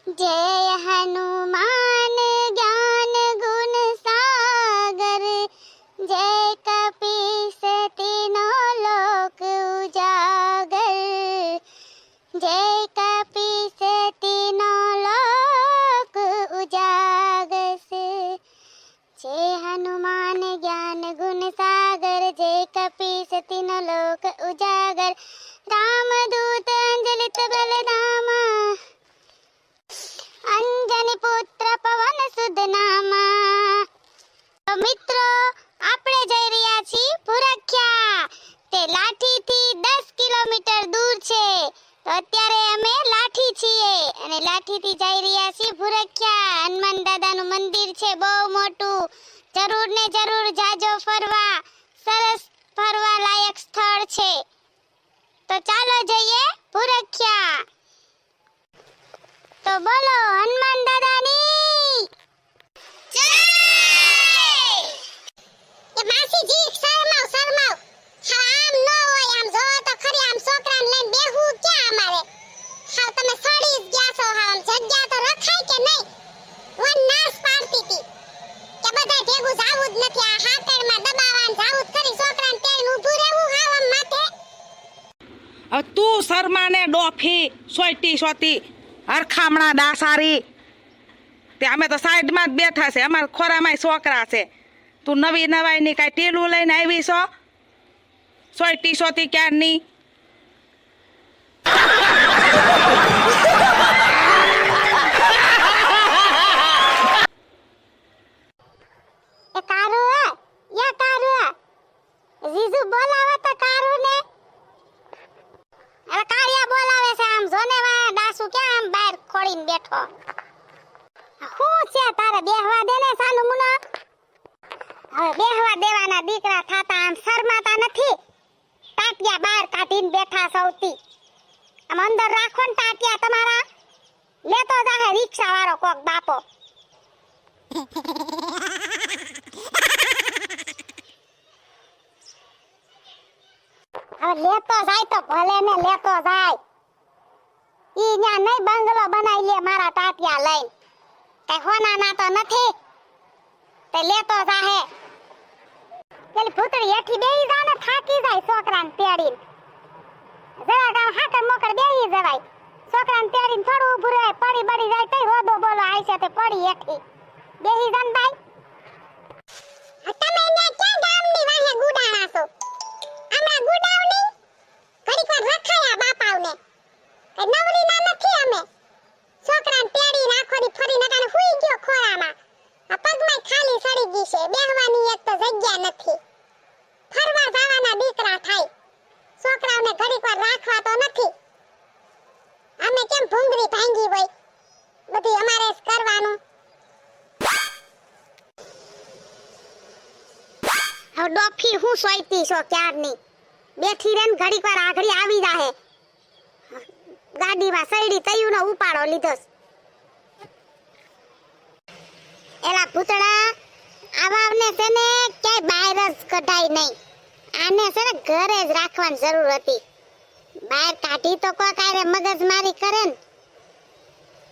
जय हनुमान ज्ञान गुण सागर, जय कपीस तीनों लोक उजागर, जय कपीस तीनों लोक उजागर से। जय हनुमान ज्ञान गुण सागर, जय कपीस तीनों लोक उजागर, रामदूत अंजलित बलधामा, અંજની પુત્ર પવન સુત નામા। તો મિત્રો આપણે જઈ રહ્યા છીએ ભૂરખ્યા, તે લાઠીથી 10 કિલોમીટર દૂર છે। તો અત્યારે અમે લાઠી છીએ અને લાઠીથી જઈ રહ્યા છીએ ભૂરખ્યા। હનુમાન દાદાનું મંદિર છે બહુ મોટું, જરૂર ને જરૂર જાજો ફરવા, સરસ ફરવા લાયક સ્થળ છે। તો ચાલો જઈએ ભૂરખ્યા। તો બોલો હનુમાન દાદાની જય। એ માસીજી શરમાવ શરમાવ, આમ ન હોય, આમ જો તો ખરી, આમ છોકરાને લઈને બેહું ક્યાં અમારે? હાવ તમે સડી જ ગયા છો, હાવ જગ્યા તો રખાય કે નહીં? વન નાશ પાડતી હતી કે બધા ભેગું જાવું જ નથી, આ હાથેડમાં દબાવાન જાવું જ ખરી, છોકરાને તેલ ઊભું રહેવું હાવ આમ માથે। તું શર્માને ડોફી સોયટી સોતી હરખામણા દાસારી, તે અમે તો સાઈડમાં જ બેઠા છે, અમારા ખોરામાં છોકરા છે, તું નવી નવાઈની કાંઈ ટીલું લઈને આવી છો? સોયટી સોતી ક્યારની? એ કારુ યા કારુ જીજુ બોલાવે તો કારુ ને, અરે કાળિયા બોલાવે છે, આમ જોને વા દાસુ ક્યાં આમ બહાર ખોડીને બેઠો? હું છે તારે બેહવા દે ને સાનુ મુનો, હવે બેહવા દેવાના દીકરા થાતા આમ શરમાતા નથી? ટાટિયા બહાર કાઢીને બેઠા સૌથી, આમ અંદર રાખો ને ટાટિયા તમારા, લેતો જાહે રિક્ષા વાળો કોક બાપો। હવે લેતો જાય તો ભલે ને લેતો જાય, ઈ ન્યા નહીં બંગલો બનાવી લે મારા ટાટિયા લઈને, કઈ હોનાના તો નથી, તે લેતો જાહે। પેલી ભૂતળી હેઠી બેહી જા ને, થાકી જાય છોકરાને તેડીને, જરા ગામ હાકર મોકર બેહી જવાય, છોકરાને તેડીને થોડું ઊભું રહે, પડી બડી જાય તઈ રોદો બોલો આઈશે તે પડી હેઠી બેહી જાન ભાઈ। તમે ન્યા ક્યાં ગામની વાહે ગુડાણા છો? હમણાં ગુડાવ નહીં, ઘડીક વાર રખાયા બાપાઓને, કઈ નવરી ના નથી અમે, છોકરાને તેડી રાખોડી ફરી નટાને હુઈ ગયો ખોરામાં, આ પગમાં ખાલી સડી ગઈ છે, બેહવાની એક તો જગ્યા નથી, ફરવા જવાના દીકરા થાય, છોકરાઓને ઘડીક વાર રાખવા તો નથી, અમે કેમ ભૂંગળી ભાંગી હોય, બધું અમારે જ કરવાનું। હવે ડોફી હું સોઈતી છો ક્યારની, બેઠી રેન ઘડીક વાર આગળી આવી જાહે, ગાડીમાં સઈડી તયુનો ઉપાડો લીધો। એલા ભૂતડા આવાને છે ને ક્યાંય બહાર જ કઢાય નહીં, આને છે ને ઘરે જ રાખવાની જરૂર હતી, બહાર કાઢી તો કોક આરે મગજ મારી કરે ને,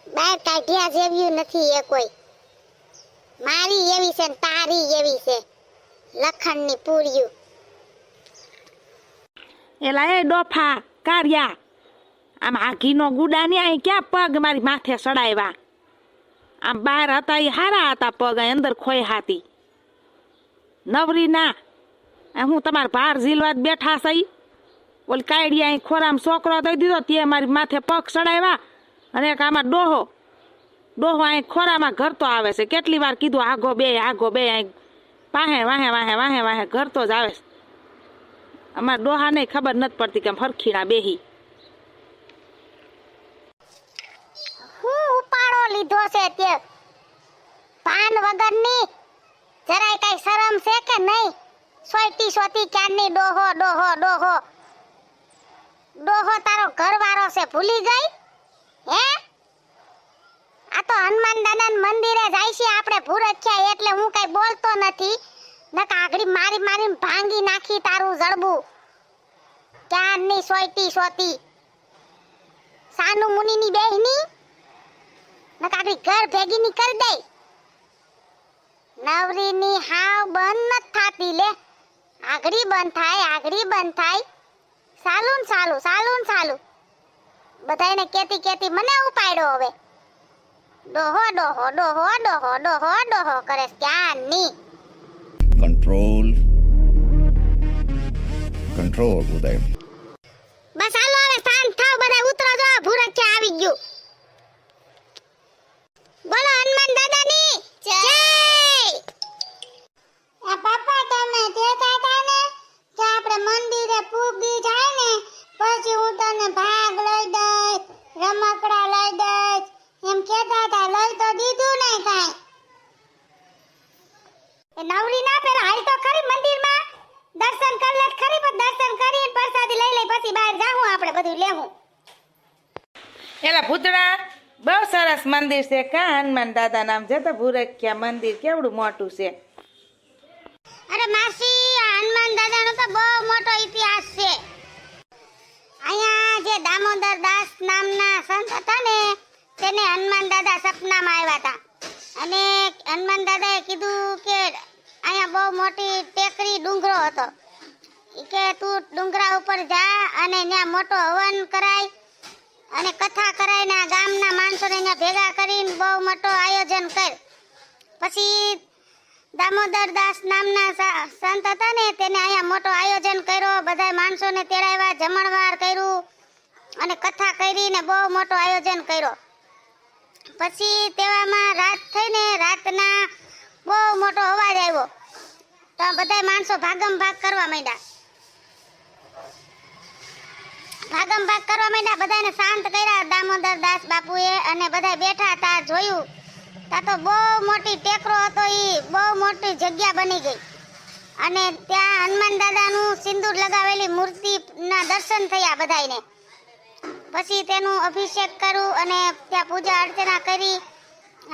બહાર કાઢ્યા જેવી નથી એ કોઈ, મારી એવી છે ને તારી એવી છે, લખણની પૂર્યું। એલા એ ડોફા કાર્યા, આમ આઘીનો ગુડા ને અહીં ક્યાં પગ મારી માથે સડાવ્યા? આમ બહાર હતા એ હારા હતા પગ, અંદર ખોઈ હાથી નવરી ના, હું તમારા ભાર ઝીલવા જ બેઠા સહી, ઓલી કાયડી અહીં ખોરામાં છોકરો દઈ દીધો, તે મારી માથે પગ સડાવ્યા, અને એક આમાં ડોહો અહીં ખોરામાં ઘરતો આવે છે, કેટલી વાર કીધું આગો બે અહીં વાહે વાહે વાહે વાહે વાહે ઘરતો જ આવે છે, અમારા ડોહાને ખબર નથી પડતી કે હરખીના બેહી હું ઉપાડો લીધો છે તે ભાન વગરની, જરાય કઈ શરમ છે કે નહીં? સોયટી સોતી ક્યારની ડોહો ડોહો ડોહો ડોહો તારો ઘરવાળો છે, ભૂલી ગઈ હે? આ તો હનુમાન દાદાના મંદિરે જાય છે આપણે ભૂરખ્યા, એટલે હું કઈ બોલતો નથી, નકા આગળી મારી મારીને ભાંગી નાખી તારું જડબું। ક્યારની સોયટી સોતી સાનુ મુનિની બેહની નકાડી ઘર ભેગી ની કરી દે. નવરીની હાવ બંધ નથ થાતી લે. આગળી બંધ થાય. સાલું. બધાયને કેતી મને ઉપાડ્યો હવે. ડોહો કરે ક્યાં ની. control ઉદય. બસ હાલો હવે શાંત થાવ, બધા ઉતરો જો, ભૂરખ્યા આવી ગયું. બોલો હનુમાન દાદાની જય. આ પપ્પા તમે કહેતા હતા ને કે આપણે મંદિરે પૂગી જાય ને પછી હું તને ભાગ લઈ દઈશ, રમકડા લઈ દઈશ એમ કહેતા હતા. લઈ તો દીધું ને કાઈ. એ નવરી ના પેલા હાલ તો ખરી મંદિરમાં દર્શન કર લે ખરી, પણ દર્શન કરીને પ્રસાદી લઈ લે પછી બહાર જાવું આપણે બધું લેવું. એલા ભૂતડા, બહુ સરસ મંદિર છે કા હનુમાન દાદા નામ છે તો ભૂરખ્યા મંદિર કેવડું મોટું છે. અરે માસી, આ હનુમાન દાદાનો તો બહુ મોટો ઇતિહાસ છે. અહીંયા જે દામોદર દાસ નામના સંત હતા ને તેને હનુમાન દાદા સપનામાં આવ્યા હતા અને હનુમાન દાદાએ કીધું કે અહીંયા બહુ મોટી ટેકરી ડુંગરો હતો. કે તું ડુંગરા ઉપર જા અને ત્યાં મોટો હવન કરાય અને કથા કરાય ને આ ગામના માણસોને ત્યાં ભેગા કરીને બહુ મોટો આયોજન કર. પછી દામોદર દાસ નામના સંત હતા ને તેને અહીંયા મોટો આયોજન કર્યો, બધા માણસોને તેડાવ્યા, જમણવાર કર્યું અને કથા કરીને બહુ મોટો આયોજન કર્યો. પછી તેવામાં રાત થઈને રાતના બહુ મોટો અવાજ આવ્યો તો બધા માણસો ભાગમ ભાગ કરવા માંડ્યા. બધાને શાંત કર્યા દામોદર દાસ બાપુએ અને બધા બેઠા હતા. જોયું તા તો બહુ મોટી ટેકરો હતો, ઈ બહુ મોટી જગ્યા બની ગઈ અને ત્યાં હનુમાન દાદાનું સિંદૂર લગાવેલી મૂર્તિના દર્શન થયા બધાયને. પછી તેનું અભિષેક કર્યું અને ત્યાં પૂજા અર્ચના કરી.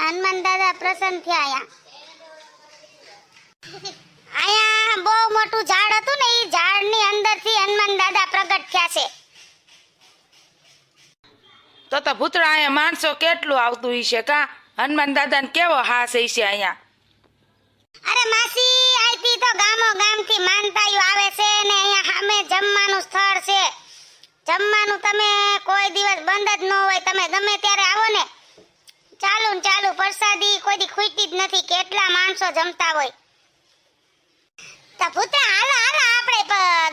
હનુમાન દાદા પ્રસન્ન થયા. અહીંયા બહુ મોટું ઝાડ હતું ને, ઈ ઝાડની અંદરથી હનુમાન દાદા પ્રગટ થયા છે. તો ભૂતડા અહીંયા માણસો કેટલું આવતું હશે કા હનુમાન દાદાને કેવો હાસ હશે અહીંયા. અરે માસી, આઈથી તો ગામથી માનતાયું આવે છે ને અહીંયા સામે જમવાનું સ્થળ છે. જમવાનું તમે કોઈ દિવસ બંધ જ ન હોય, તમે ગમે ત્યારે આવો ને ચાલુ પ્રસાદી કોઈ દી ખૂટી જ નથી, કેટલા માણસો જમતા હોય. તો પુત્ર હાલો આપણે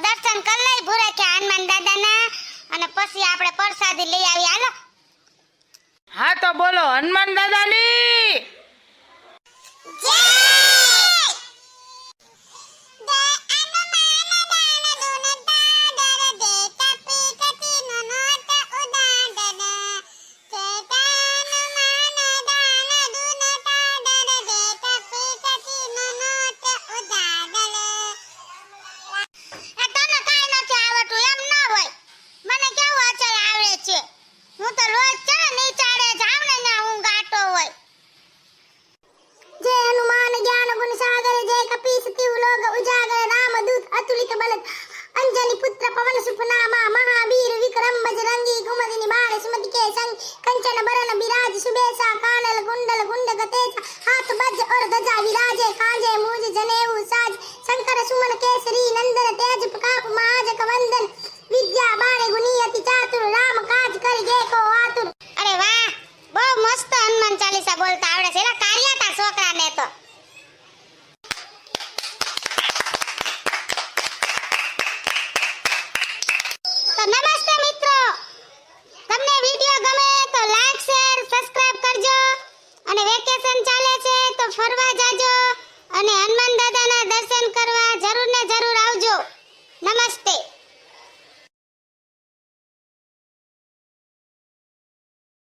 દર્શન કરી લઈ ભૂરખ્યા હનુમાન દાદાના અને પછી આપણે પ્રસાદી લઈ આવી. હાલો. હા તો બોલો હનુમાન દાદાની જય. હું તો રોજ ચડે નીચાડે જાવ ને ના હું ગાટો હોય. જય હનુમાન જ્ઞાન ગુણ સાગર, જય કપીસ તિવ લોક ઉજાગર, રામદૂત અતુલિત બલ, અંજની પુત્ર પવન સુપનામા, મહાવીર વિક્રમ બજરંગી, કુમદિની બાળ સુમતિ કે સંગ, કંચન બરન બિરાજ સુબેસા, કાનલ કુંડલ ગુંડ ગતેજા, હાથ બજ और गजा विराजे, कांजे मूज जनेऊ साज, शंकर सुमन केसरी नंदन, तेज प्रताप महाजक वंदन, विद्या बाणे गुणी अति चातुर, राम काज कर जे को आतुर. અરે વાહ, બહુ મસ્ત હનુમાન ચાલીસા બોલતા આવડે છે. એલા કાર્યા તા છોકરાને તો. તો નમસ્તે મિત્રો, તમને વિડિયો ગમે તો લાઈક શેર સબસ્ક્રાઇબ કરજો અને વેકેશન ચાલે છે તો ફરવા જાજો અને હનુમાન દાદાના દર્શન